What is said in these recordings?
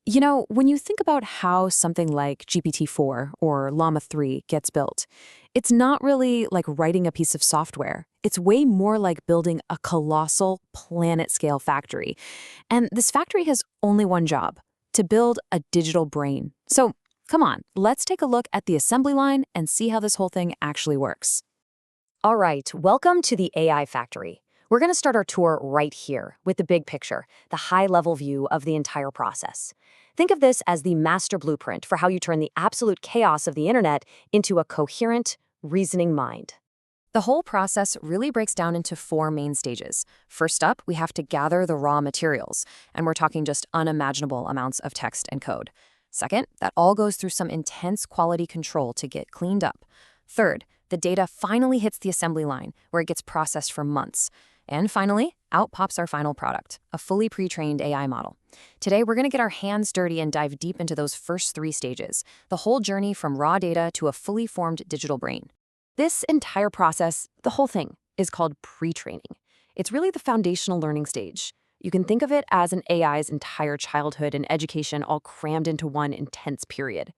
When you think about how something like GPT-4 or Llama 3 gets built, it's not really like writing a piece of software. It's way more like building a colossal planet-scale factory. And this factory has only one job, to build a digital brain. So come on, let's take a look at the assembly line and see how this whole thing actually works. All right, welcome to the AI Factory. We're going to start our tour right here with the big picture, the high-level view of the entire process. Think of this as the master blueprint for how you turn the absolute chaos of the internet into a coherent, reasoning mind. The whole process really breaks down into four main stages. First up, we have to gather the raw materials, and we're talking just unimaginable amounts of text and code. Second, that all goes through some intense quality control to get cleaned up. Third, the data finally hits the assembly line, where it gets processed for months. And finally, out pops our final product, a fully pre-trained AI model. Today, we're going to get our hands dirty and dive deep into those first three stages, the whole journey from raw data to a fully formed digital brain. This entire process, the whole thing, is called pre-training. It's really the foundational learning stage. You can think of it as an AI's entire childhood and education all crammed into one intense period.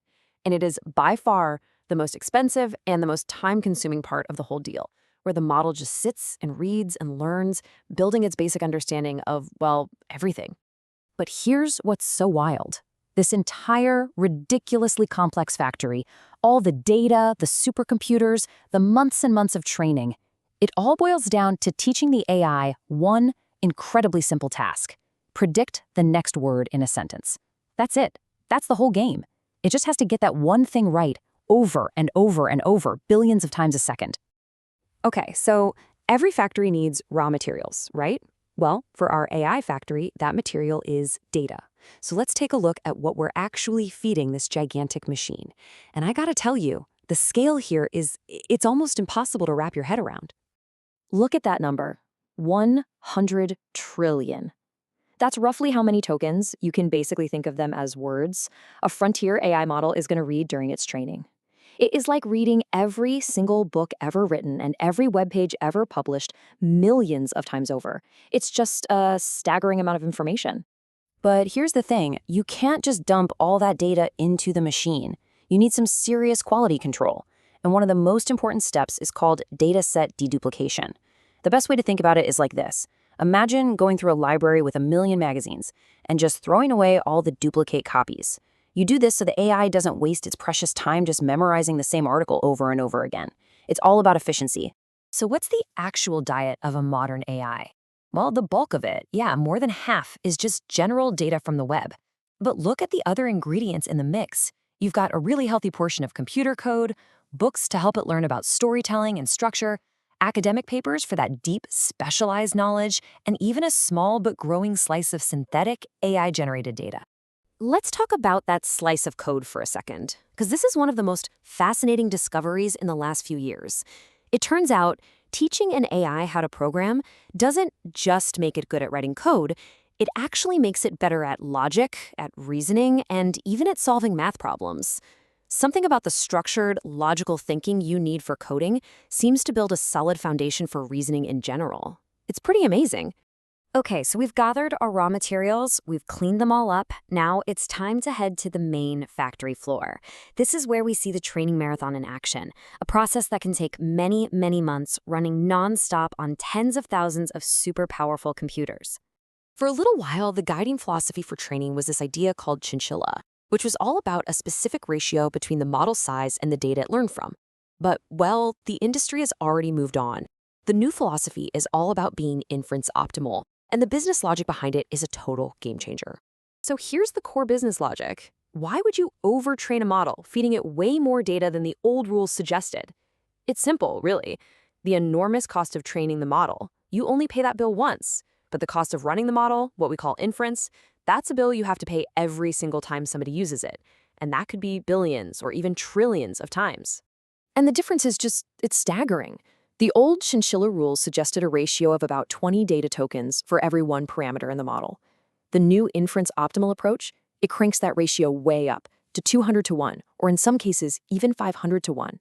And it is by far the most expensive and the most time-consuming part of the whole deal, where the model just sits and reads and learns, building its basic understanding of, well, everything. But here's what's so wild. This entire ridiculously complex factory, all the data, the supercomputers, the months and months of training, it all boils down to teaching the AI one incredibly simple task: predict the next word in a sentence. That's it. That's the whole game. It just has to get that one thing right over and over and over, billions of times a second. Okay, so every factory needs raw materials, right? Well, for our AI factory, that material is data. So let's take a look at what we're actually feeding this gigantic machine. And I gotta tell you, the scale here it's almost impossible to wrap your head around. Look at that number, 100 trillion. That's roughly how many tokens, you can basically think of them as words, a frontier AI model is gonna read during its training. It is like reading every single book ever written and every web page ever published millions of times over. It's just a staggering amount of information. But here's the thing, you can't just dump all that data into the machine. You need some serious quality control. And one of the most important steps is called dataset deduplication. The best way to think about it is like this. Imagine going through a library with a million magazines and just throwing away all the duplicate copies. You do this so the AI doesn't waste its precious time just memorizing the same article over and over again. It's all about efficiency. So what's the actual diet of a modern AI? Well, the bulk of it, more than half, is just general data from the web. But look at the other ingredients in the mix. You've got a really healthy portion of computer code, books to help it learn about storytelling and structure, academic papers for that deep, specialized knowledge, and even a small but growing slice of synthetic AI-generated data. Let's talk about that slice of code for a second, because this is one of the most fascinating discoveries in the last few years. It turns out teaching an AI how to program doesn't just make it good at writing code, it actually makes it better at logic, at reasoning, and even at solving math problems. Something about the structured, logical thinking you need for coding seems to build a solid foundation for reasoning in general. It's pretty amazing. Okay, so we've gathered our raw materials, we've cleaned them all up. Now it's time to head to the main factory floor. This is where we see the training marathon in action, a process that can take many, many months running nonstop on tens of thousands of super powerful computers. For a little while, the guiding philosophy for training was this idea called chinchilla, which was all about a specific ratio between the model size and the data it learned from. But, well, the industry has already moved on. The new philosophy is all about being inference optimal. And the business logic behind it is a total game changer. So here's the core business logic. Why would you overtrain a model, feeding it way more data than the old rules suggested? It's simple, really. The enormous cost of training the model, you only pay that bill once. But the cost of running the model, what we call inference, that's a bill you have to pay every single time somebody uses it. And that could be billions or even trillions of times. And the difference is it's staggering. The old chinchilla rules suggested a ratio of about 20 data tokens for every one parameter in the model. The new inference optimal approach, it cranks that ratio way up to 200 to 1, or in some cases, even 500 to 1.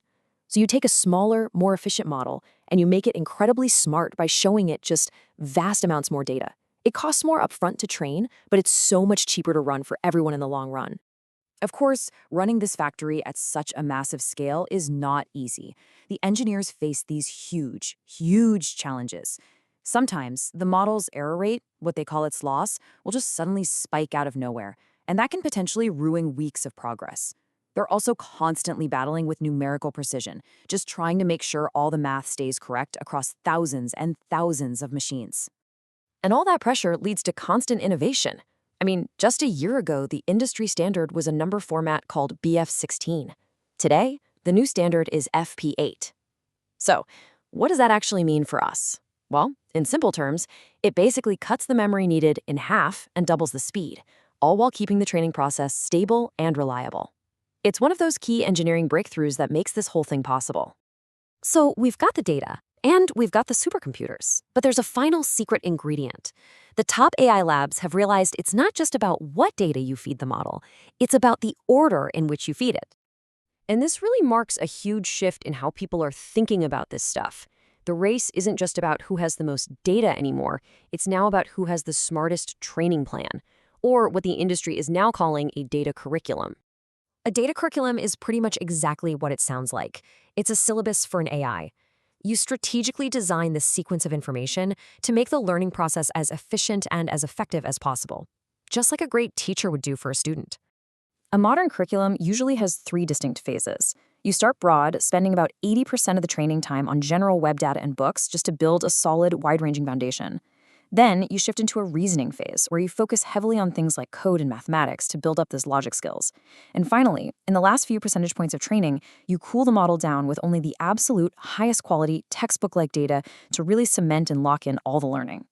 So you take a smaller, more efficient model, and you make it incredibly smart by showing it just vast amounts more data. It costs more upfront to train, but it's so much cheaper to run for everyone in the long run. Of course, running this factory at such a massive scale is not easy. The engineers face these huge, huge challenges. Sometimes the model's error rate, what they call its loss, will just suddenly spike out of nowhere, and that can potentially ruin weeks of progress. They're also constantly battling with numerical precision, just trying to make sure all the math stays correct across thousands and thousands of machines. And all that pressure leads to constant innovation. I mean, just a year ago, the industry standard was a number format called BF16. Today, the new standard is FP8. So, what does that actually mean for us? Well, in simple terms, it basically cuts the memory needed in half and doubles the speed, all while keeping the training process stable and reliable. It's one of those key engineering breakthroughs that makes this whole thing possible. So we've got the data, and we've got the supercomputers, but there's a final secret ingredient. The top AI labs have realized it's not just about what data you feed the model, it's about the order in which you feed it. And this really marks a huge shift in how people are thinking about this stuff. The race isn't just about who has the most data anymore, it's now about who has the smartest training plan, or what the industry is now calling a data curriculum. A data curriculum is pretty much exactly what it sounds like. It's a syllabus for an AI. You strategically design the sequence of information to make the learning process as efficient and as effective as possible, just like a great teacher would do for a student. A modern curriculum usually has 3 distinct phases. You start broad, spending about 80% of the training time on general web data and books just to build a solid, wide-ranging foundation. Then you shift into a reasoning phase where you focus heavily on things like code and mathematics to build up those logic skills. And finally, in the last few percentage points of training, you cool the model down with only the absolute highest quality textbook-like data to really cement and lock in all the learning.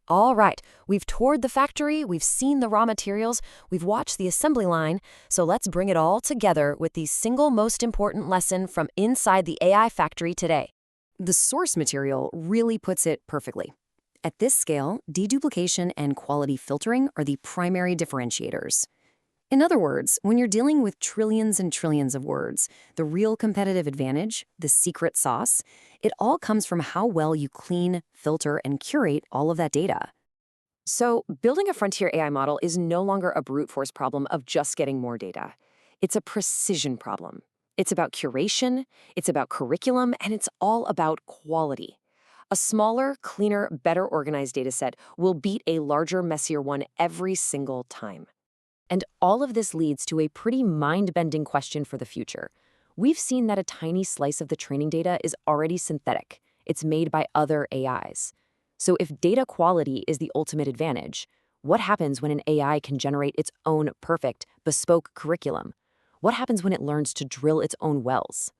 All right, we've toured the factory, we've seen the raw materials, we've watched the assembly line, so let's bring it all together with the single most important lesson from inside the AI factory today. The source material really puts it perfectly. At this scale, deduplication and quality filtering are the primary differentiators. In other words, when you're dealing with trillions and trillions of words, the real competitive advantage, the secret sauce, it all comes from how well you clean, filter, and curate all of that data. So, building a frontier AI model is no longer a brute force problem of just getting more data. It's a precision problem. It's about curation, it's about curriculum, and it's all about quality. A smaller, cleaner, better organized dataset will beat a larger, messier one every single time. And all of this leads to a pretty mind-bending question for the future. We've seen that a tiny slice of the training data is already synthetic. It's made by other AIs. So if data quality is the ultimate advantage, what happens when an AI can generate its own perfect, bespoke curriculum? What happens when it learns to drill its own wells?